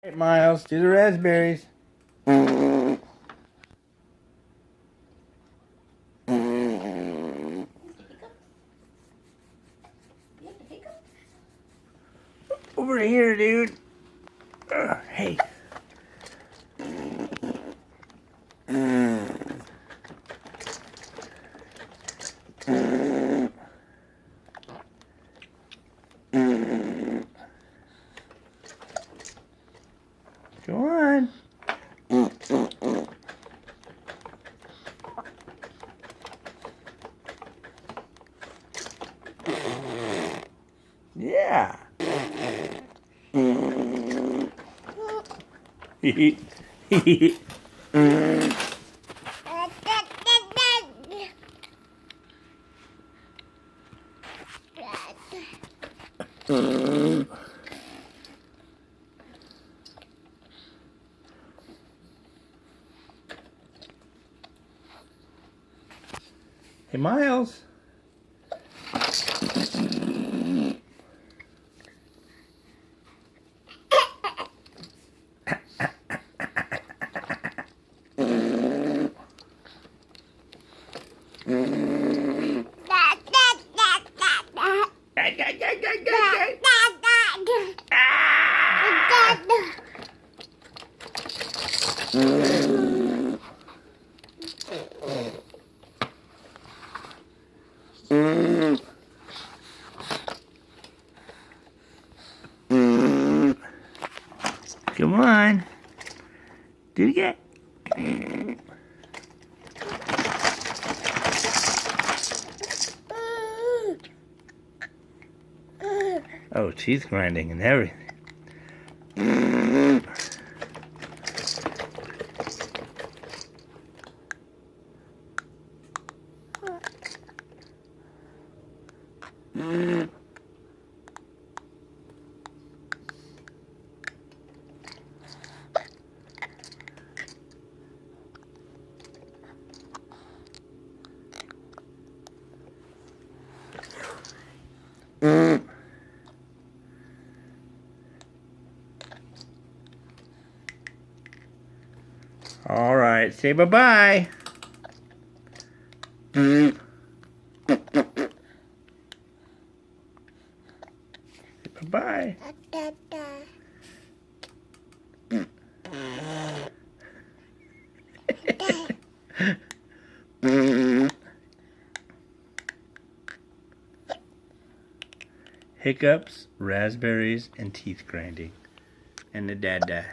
Hey, Miles, do the raspberries. Over here, dude. Hey. Go on. Yeah. Hey, Miles. Come on. Do it again. Oh, teeth grinding and everything. All right, say bye-bye. Say bye-bye. Hiccups, raspberries, and teeth grinding. And the dada.